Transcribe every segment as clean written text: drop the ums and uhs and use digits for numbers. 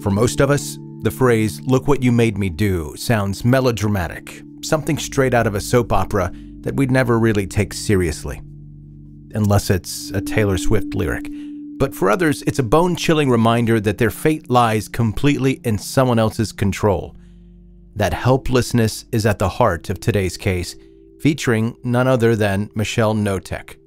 For most of us, the phrase, "look what you made me do," sounds melodramatic, something straight out of a soap opera that we'd never really take seriously. Unless it's a Taylor Swift lyric. But for others, it's a bone-chilling reminder that their fate lies completely in someone else's control. That helplessness is at the heart of today's case, featuring none other than Michelle Knotek.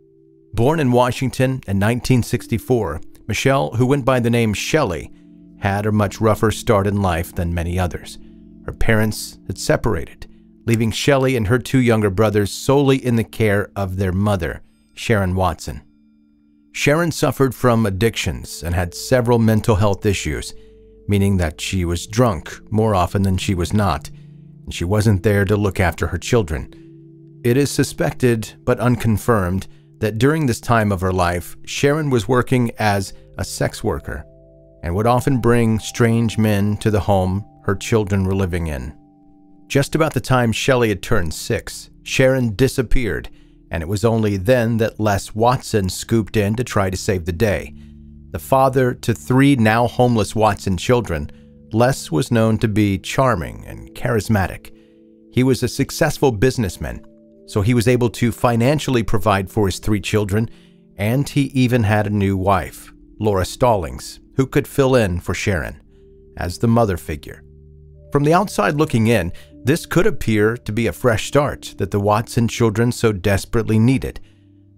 Born in Washington in 1964, Michelle, who went by the name Shelly, had a much rougher start in life than many others. Her parents had separated, leaving Shelly and her two younger brothers solely in the care of their mother, Sharon Watson. Sharon suffered from addictions and had several mental health issues, meaning that she was drunk more often than she was not, and she wasn't there to look after her children. It is suspected, but unconfirmed, that during this time of her life, Sharon was working as a sex worker and would often bring strange men to the home her children were living in. Just about the time Shelly had turned 6, Sharon disappeared, and it was only then that Les Watson scooped in to try to save the day. The father to 3 now homeless Watson children, Les was known to be charming and charismatic. He was a successful businessman, so he was able to financially provide for his 3 children, and he even had a new wife, Laura Stallings, who could fill in for Sharon as the mother figure. From the outside looking in, this could appear to be a fresh start that the Watson children so desperately needed.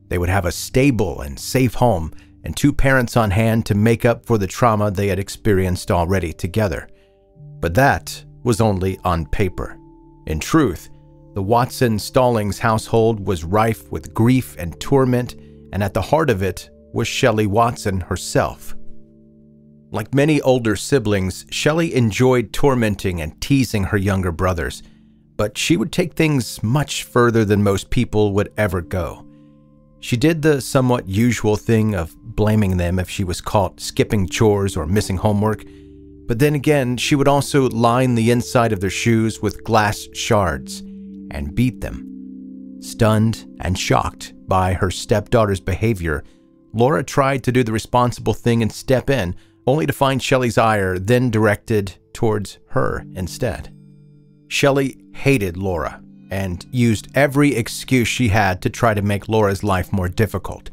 They would have a stable and safe home and 2 parents on hand to make up for the trauma they had experienced already together. But that was only on paper. In truth, the Watson-Stallings household was rife with grief and torment, and at the heart of it was Shelly Watson herself. Like many older siblings, Shelly enjoyed tormenting and teasing her younger brothers, but she would take things much further than most people would ever go. She did the somewhat usual thing of blaming them if she was caught skipping chores or missing homework, but then again, she would also line the inside of their shoes with glass shards and beat them. Stunned and shocked by her stepdaughter's behavior, Laura tried to do the responsible thing and step in, only to find Shelly's ire then directed towards her instead. Shelly hated Laura and used every excuse she had to try to make Laura's life more difficult.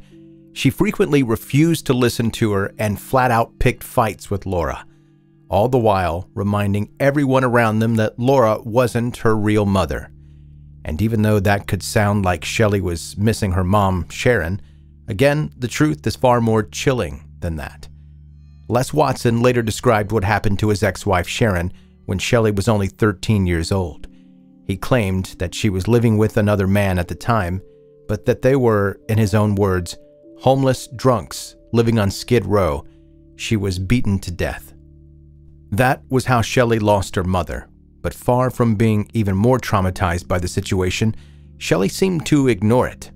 She frequently refused to listen to her and flat out picked fights with Laura, all the while reminding everyone around them that Laura wasn't her real mother. And even though that could sound like Shelly was missing her mom, Sharon, again, the truth is far more chilling than that. Les Watson later described what happened to his ex-wife Sharon when Shelly was only 13 years old. He claimed that she was living with another man at the time, but that they were, in his own words, homeless drunks living on Skid Row. She was beaten to death. That was how Shelly lost her mother, but far from being even more traumatized by the situation, Shelly seemed to ignore it.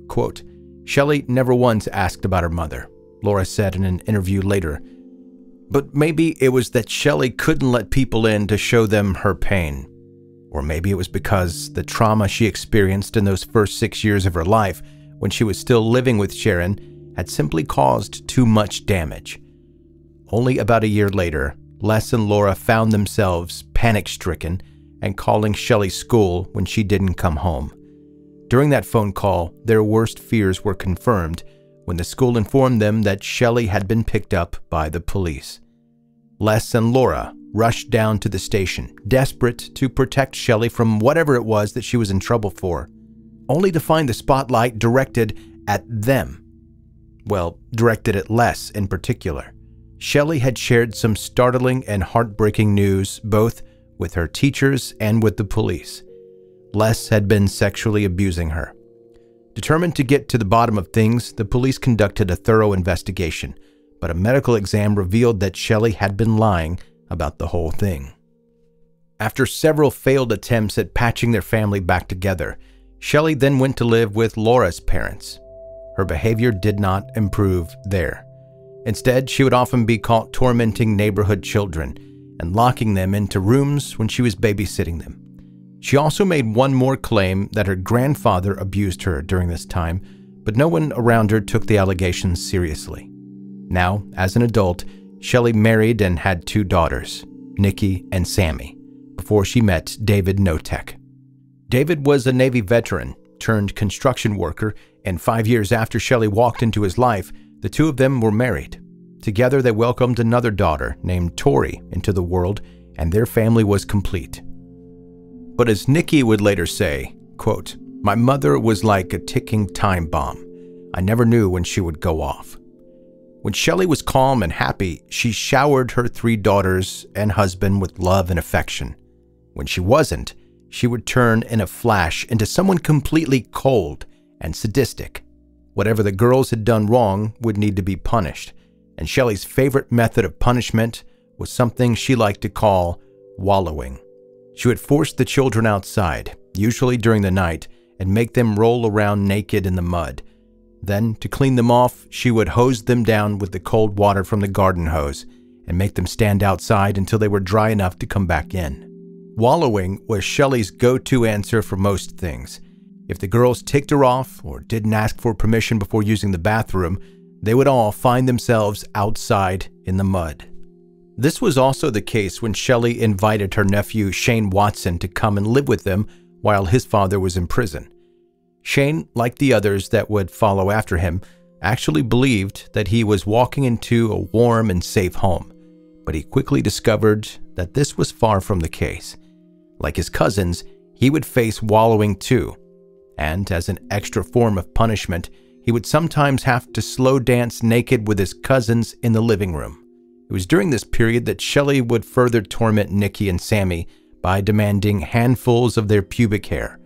Quote, "Shelly never once asked about her mother," Laura said in an interview later. But maybe it was that Shelly couldn't let people in to show them her pain. Or maybe it was because the trauma she experienced in those first 6 years of her life, when she was still living with Sharon, had simply caused too much damage. Only about a year later, Les and Laura found themselves panic-stricken and calling Shelly's school when she didn't come home. During that phone call, their worst fears were confirmed when the school informed them that Shelly had been picked up by the police. Les and Laura rushed down to the station, desperate to protect Shelly from whatever it was that she was in trouble for, only to find the spotlight directed at them. Well, directed at Les in particular. Shelly had shared some startling and heartbreaking news both with her teachers and with the police. Les had been sexually abusing her. Determined to get to the bottom of things, the police conducted a thorough investigation, but a medical exam revealed that Shelly had been lying about the whole thing. After several failed attempts at patching their family back together, Shelly then went to live with Laura's parents. Her behavior did not improve there. Instead, she would often be caught tormenting neighborhood children and locking them into rooms when she was babysitting them. She also made one more claim that her grandfather abused her during this time, but no one around her took the allegations seriously. Now, as an adult, Shelly married and had 2 daughters, Nikki and Sammy, before she met David Knotek. David was a Navy veteran turned construction worker, and 5 years after Shelly walked into his life, the 2 of them were married. Together, they welcomed another daughter named Tori into the world, and their family was complete. But as Nikki would later say, quote, "My mother was like a ticking time bomb. I never knew when she would go off." When Shelly was calm and happy, she showered her 3 daughters and husband with love and affection. When she wasn't, she would turn in a flash into someone completely cold and sadistic. Whatever the girls had done wrong would need to be punished, and Shelly's favorite method of punishment was something she liked to call wallowing. She would force the children outside, usually during the night, and make them roll around naked in the mud. Then, to clean them off, she would hose them down with the cold water from the garden hose and make them stand outside until they were dry enough to come back in. Wallowing was Shelly's go-to answer for most things. If the girls ticked her off or didn't ask for permission before using the bathroom, they would all find themselves outside in the mud. This was also the case when Shelly invited her nephew Shane Watson to come and live with them while his father was in prison. Shane, like the others that would follow after him, actually believed that he was walking into a warm and safe home, but he quickly discovered that this was far from the case. Like his cousins, he would face wallowing too, and as an extra form of punishment, he would sometimes have to slow dance naked with his cousins in the living room. It was during this period that Shelly would further torment Nikki and Sammy by demanding handfuls of their pubic hair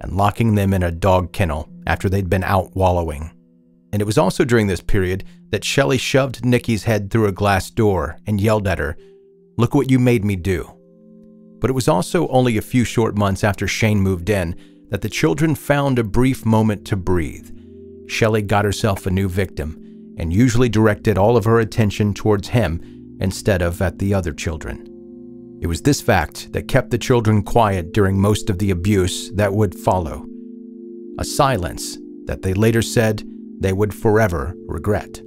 and locking them in a dog kennel after they'd been out wallowing. And it was also during this period that Shelly shoved Nikki's head through a glass door and yelled at her, "Look what you made me do." But it was also only a few short months after Shane moved in that the children found a brief moment to breathe. Shelly got herself a new victim and usually directed all of her attention towards him instead of at the other children. It was this fact that kept the children quiet during most of the abuse that would follow. A silence that they later said they would forever regret.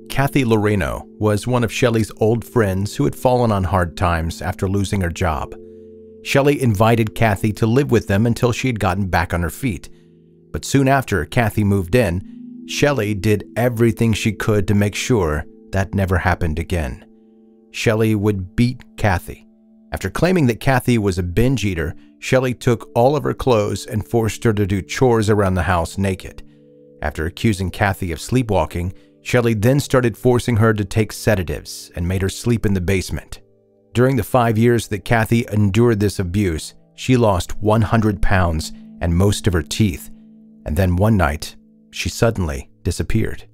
Kathy Loreno was one of Shelly's old friends who had fallen on hard times after losing her job. Shelly invited Kathy to live with them until she had gotten back on her feet. But soon after Kathy moved in, Shelly did everything she could to make sure that never happened again. Shelly would beat Kathy. After claiming that Kathy was a binge eater, Shelly took all of her clothes and forced her to do chores around the house naked. After accusing Kathy of sleepwalking, Shelly then started forcing her to take sedatives and made her sleep in the basement. During the 5 years that Kathy endured this abuse, she lost 100 pounds and most of her teeth, and then one night, she suddenly disappeared.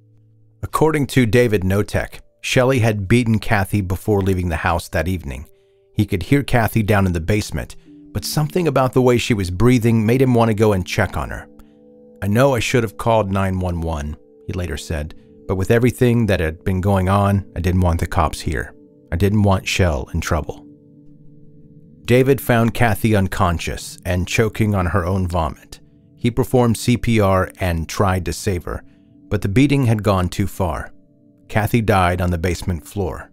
According to David Knotek, Shelly had beaten Kathy before leaving the house that evening. He could hear Kathy down in the basement, but something about the way she was breathing made him want to go and check on her. "I know I should have called 911, he later said, but with everything that had been going on, I didn't want the cops here. I didn't want Shell in trouble." David found Kathy unconscious and choking on her own vomit. He performed CPR and tried to save her, but the beating had gone too far. Kathy died on the basement floor.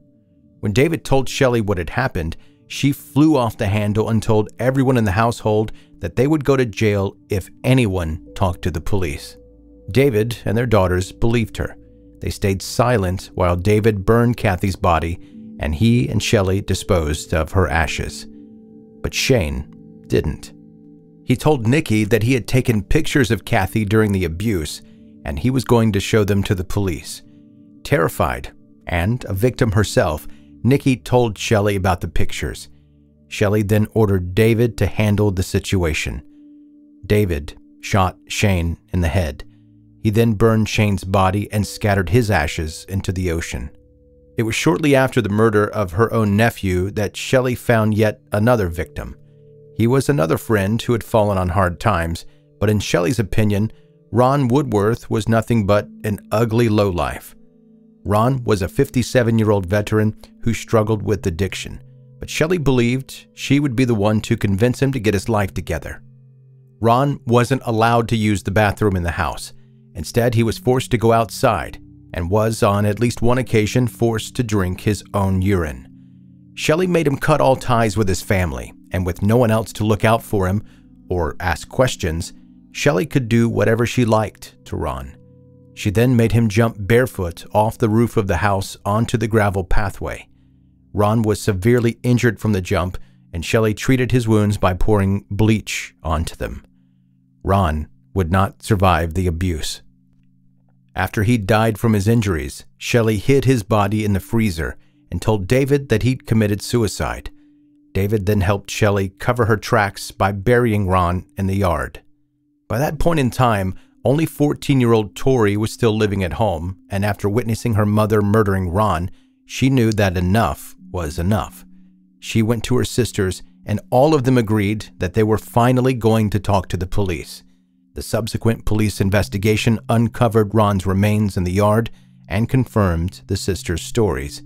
When David told Shelly what had happened, she flew off the handle and told everyone in the household that they would go to jail if anyone talked to the police. David and their daughters believed her. They stayed silent while David burned Kathy's body, and he and Shelly disposed of her ashes. But Shane didn't. He told Nikki that he had taken pictures of Kathy during the abuse, and he was going to show them to the police. Terrified, and a victim herself, Nikki told Shelly about the pictures. Shelly then ordered David to handle the situation. David shot Shane in the head. He then burned Shane's body and scattered his ashes into the ocean. It was shortly after the murder of her own nephew that Shelly found yet another victim. He was another friend who had fallen on hard times, but in Shelly's opinion, Ron Woodworth was nothing but an ugly lowlife. Ron was a 57-year-old veteran who struggled with addiction, but Shelly believed she would be the one to convince him to get his life together. Ron wasn't allowed to use the bathroom in the house. Instead, he was forced to go outside, and was on at least one occasion forced to drink his own urine. Shelly made him cut all ties with his family, and with no one else to look out for him or ask questions, Shelly could do whatever she liked to Ron. She then made him jump barefoot off the roof of the house onto the gravel pathway. Ron was severely injured from the jump, and Shelly treated his wounds by pouring bleach onto them. Ron would not survive the abuse. After he died from his injuries, Shelly hid his body in the freezer and told David that he'd committed suicide. David then helped Shelly cover her tracks by burying Ron in the yard. By that point in time, only 14-year-old Tori was still living at home, and after witnessing her mother murdering Ron, she knew that enough was enough. She went to her sisters, and all of them agreed that they were finally going to talk to the police. The subsequent police investigation uncovered Ron's remains in the yard and confirmed the sisters' stories.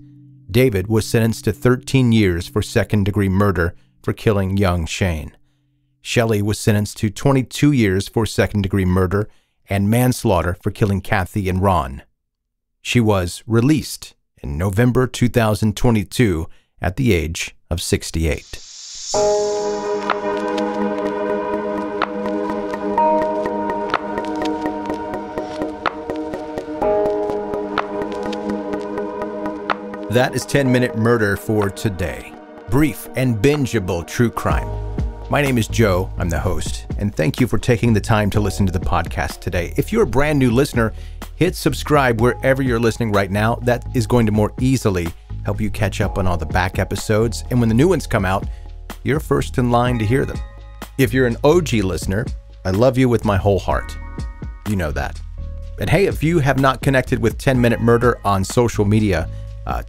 David was sentenced to 13 years for second-degree murder for killing young Shane. Shelly was sentenced to 22 years for second-degree murder and manslaughter for killing Kathy and Ron. She was released in November 2022 at the age of 68. That is 10-Minute Murder for today. Brief and bingeable true crime. My name is Joe, I'm the host, and thank you for taking the time to listen to the podcast today. If you're a brand new listener, hit subscribe wherever you're listening right now. That is going to more easily help you catch up on all the back episodes, and when the new ones come out, you're first in line to hear them. If you're an OG listener, I love you with my whole heart. You know that. And hey, if you have not connected with 10-Minute Murder on social media,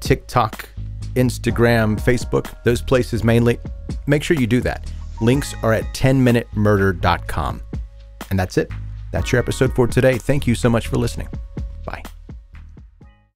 TikTok, Instagram, Facebook, those places mainly, make sure you do that. Links are at 10minutemurder.com. And that's it. That's your episode for today. Thank you so much for listening.